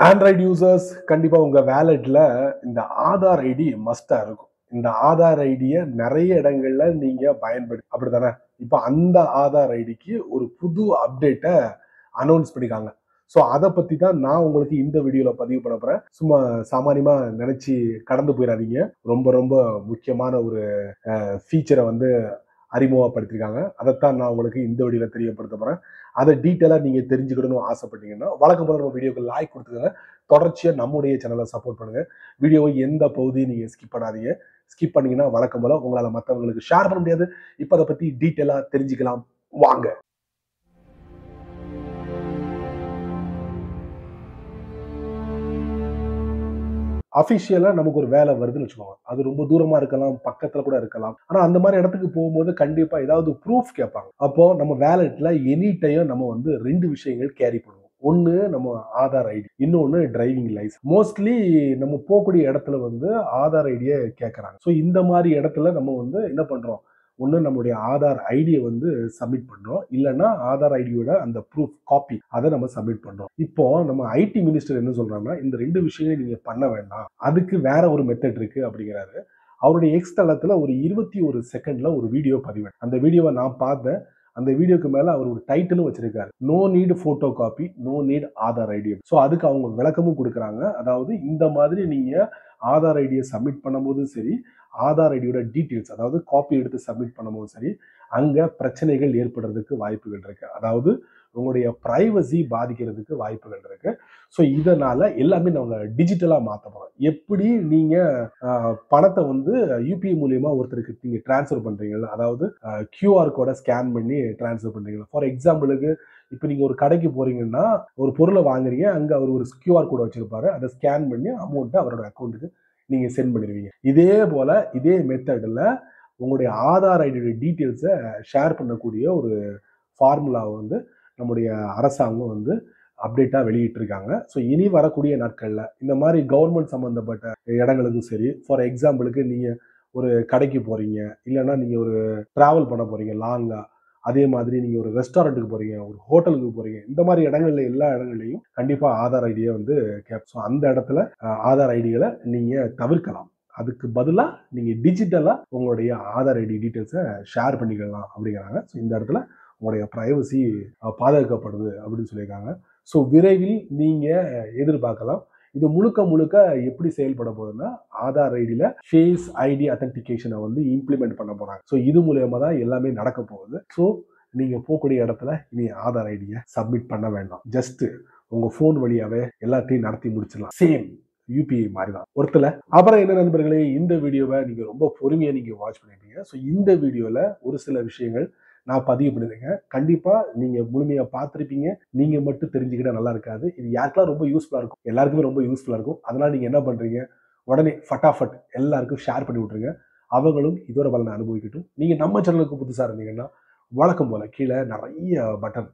Android users கண்டிப்பா உங்க வேலெட்ல இந்த ஆதார் ஐடி மஸ்டா இருக்கும். இந்த ஆதார் ஐடியை நிறைய இடங்கள்ல நீங்க பயன்படுத்தி அப்படித்தானே? இப்ப அந்த ஆதார் ஐடிக்கு ஒரு புது அப்டேட்டை அனௌன்ஸ் பண்ணிருக்காங்க. ஸோ அதை பத்தி தான் நான் உங்களுக்கு இந்த வீடியோல பதிவு பண்ண போறேன். சும்மா சாமானியமா நினைச்சு கடந்து போயிடாதீங்க. ரொம்ப ரொம்ப முக்கியமான ஒரு ஃபீச்சரை வந்து அறிமுகப்படுத்திருக்காங்க. அதைத்தான் நான் உங்களுக்கு இந்த வீடியோல தெரியப்படுத்த போறேன். அதை டீட்டெயிலா நீங்க தெரிஞ்சுக்கணும்னு ஆசைப்பட்டீங்கன்னா வழக்கம் போல நம்ம வீடியோக்கு லைக் கொடுத்துக்கோங்க. தொடர்ச்சியா நம்முடைய சேனலை சப்போர்ட் பண்ணுங்க. வீடியோவை எந்த பகுதியும் நீங்க ஸ்கிப் பண்ணாதீங்க. ஸ்கிப் பண்ணீங்கன்னா வழக்கம் போல உங்களால மற்றவங்களுக்கு ஷேர் பண்ண முடியாது. இப்ப அதை பத்தி டீட்டெயிலா தெரிஞ்சுக்கலாம் வாங்க. அபிஷியலா நமக்கு ஒரு வேலை வருதுன்னு வச்சுக்கோங்க. அது ரொம்ப தூரமா இருக்கலாம், பக்கத்துல கூட இருக்கலாம். ஆனா அந்த மாதிரி இடத்துக்கு போகும்போது கண்டிப்பா ஏதாவது ப்ரூஃப் கேட்பாங்க. அப்போ நம்ம வேலெட்ல எனி டைம் நம்ம வந்து 2 விஷயங்கள் கேரி பண்ணுவோம். ஒன்னு நம்ம ஆதார் ஐடி, இன்னொன்னு டிரைவிங் லைசன்ஸ். மோஸ்ட்லி நம்ம போகக்கூடிய இடத்துல வந்து ஆதார் ஐடியை கேட்கறாங்க. ஸோ இந்த மாதிரி இடத்துல நம்ம வந்து என்ன பண்றோம்? ஒன்று நம்மளுடைய ஆதார் ஐடியை வந்து சப்மிட் பண்றோம், இல்லைன்னா ஆதார் ஐடியோட அந்த ப்ரூஃப் காப்பி அதை நம்ம சப்மிட் பண்றோம். இப்போ நம்ம ஐடி மினிஸ்டர் என்ன சொல்றாங்கன்னா, இந்த 2 விஷயங்களை நீங்க பண்ண வேண்டாம், அதுக்கு வேற ஒரு மெத்தட் இருக்கு அப்படிங்கிறாரு. அவருடைய எக்ஸ் தளத்துல ஒரு 21 செகண்ட்ல ஒரு வீடியோ பதிவு. அந்த வீடியோவை நான் பார்த்தேன். அந்த வீடியோக்கு மேல அவர் ஒரு டைட்டிலும் வச்சிருக்காரு, no need photo copy, no need Aadhaar ID. So அதுக்கு அவங்க விளக்கமும் கொடுக்குறாங்க. அதாவது இந்த மாதிரி நீங்க ஆதார் ஐடியை சப்மிட் பண்ணும்போதும் சரி, ஆதார் ஐடியோட டீட்டெயில்ஸ் அதாவது காப்பி எடுத்து சப்மிட் பண்ணும்போது சரி, அங்க பிரச்சனைகள் ஏற்படுறதுக்கு வாய்ப்புகள் இருக்கு. அதாவது உங்களுடைய பிரைவசி பாதிக்கிறதுக்கு வாய்ப்புகள் இருக்கு. ஸோ இதனால எல்லாமே நம்ம டிஜிட்டலா மாற்ற போறோம். எப்படி நீங்க பணத்தை வந்து யூபிஐ மூலியமா ஒருத்தருக்கு நீங்க டிரான்ஸ்ஃபர் பண்றீங்கல்ல, அதாவது கியூஆர் கோடை ஸ்கேன் பண்ணி டிரான்ஸ்ஃபர் பண்றீங்களா. ஃபார் எக்ஸாம்பிளுக்கு இப்போ நீங்க ஒரு கடைக்கு போறீங்கன்னா, ஒரு பொருளை வாங்குறீங்க, அங்க அவர் ஒரு கியூஆர் கோடு வச்சிருப்பாரு, அதை ஸ்கேன் பண்ணி அமௌண்ட்டை அவரோட அக்கௌண்ட்டுக்கு நீங்க சென்ட் பண்ணிடுவீங்க. இதே போல இதே மெத்தட்ல உங்களுடைய ஆதார் ஐடியோட டீட்டெயில்ஸை ஷேர் பண்ணக்கூடிய ஒரு ஃபார்முலாவை வந்து நம்முடைய அரசாங்கம் வந்து அப்டேட்டா வெளியிட்டிருக்காங்க. ஸோ இனி வரக்கூடிய நாட்கள்ல இந்த மாதிரி கவர்மெண்ட் சம்பந்தப்பட்ட இடங்களுக்கும் சரி, ஃபார் எக்ஸாம்பிளுக்கு நீங்க ஒரு கடைக்கு போறீங்க, இல்லைன்னா நீங்க ஒரு டிராவல் பண்ண போறீங்க லாங்கா, அதே மாதிரி நீங்க ஒரு ரெஸ்டாரண்ட்டுக்கு போறீங்க, ஒரு ஹோட்டலுக்கு போறீங்க, இந்த மாதிரி இடங்கள்ல எல்லா இடங்கள்லையும் கண்டிப்பா ஆதார் ஐடியை வந்து கேட்போம். அந்த இடத்துல ஆதார் ஐடிகளை நீங்க தவிர்க்கலாம். அதுக்கு பதிலா நீங்க டிஜிட்டலா உங்களுடைய ஆதார் ஐடி டீட்டெயில்ஸை ஷேர் பண்ணிக்கலாம் அப்படிங்கிறாங்க. ஸோ இந்த இடத்துல உங்களுடைய பிரைவசி பாதுகாக்கப்படுது அப்படின்னு சொல்லியிருக்காங்க. ஸோ விரைவில் நீங்க எதிர்பார்க்கலாம். இது முழுக்க முழுக்க எப்படி செயல்பட போகுதுன்னா, ஆதார் ஐடியில ஃபேஸ் ஐடி அத்தன்டிகேஷனை வந்து இம்ப்ளிமெண்ட் பண்ண போறாங்க. ஸோ இது மூலியமா தான் எல்லாமே நடக்க போகுது. ஸோ நீங்க போகக்கூடிய இடத்துல இனி ஆதார் ஐடியை சப்மிட் பண்ண வேண்டாம். ஜஸ்ட் உங்க போன் வழியாவே எல்லாத்தையும் நடத்தி முடிச்சிடலாம். சேம் யூபிஐ மாதிரி தான் ஒருத்தல. அப்புறம் என்ன நண்பர்களே, இந்த வீடியோவை நீங்க ரொம்ப பொறுமையா நீங்க வாட்ச் பண்ணிருப்பீங்க. ஸோ இந்த வீடியோல ஒரு சில விஷயங்கள் நான் பதிவு பண்ணிருக்கேன். கண்டிப்பா நீங்க முழுமையா பார்த்திருப்பீங்க. நீங்க மட்டும் தெரிஞ்சுக்கிட்டா நல்லா இருக்காது. இது யாருக்கெல்லாம் ரொம்ப யூஸ்ஃபுல்லா இருக்கும், எல்லாருக்குமே ரொம்ப யூஸ்ஃபுல்லா இருக்கும். அதனால நீங்க என்ன பண்றீங்க, உடனே ஃபட்டாஃபட் எல்லாருக்கும் ஷேர் பண்ணி விட்டுருங்க. அவங்களும் இதோட பலனை அனுபவிக்கட்டும். நீங்க நம்ம சேனலுக்கு புதுசா இருந்தீங்கன்னா வழக்கம் போல கீழே நிறைய பட்டன்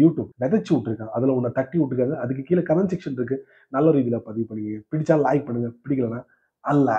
யூடியூப் விதைச்சு விட்டுருக்காங்க. அதுல ஒண்ணு தட்டி விட்டுருக்காங்க. அதுக்கு கீழே கமெண்ட் செக்ஷன் இருக்கு. நல்ல ரீதியில பதிவு பண்ணுங்க. பிடிச்சா லைக் பண்ணுங்க, பிடிக்கலன்னா அல்ல.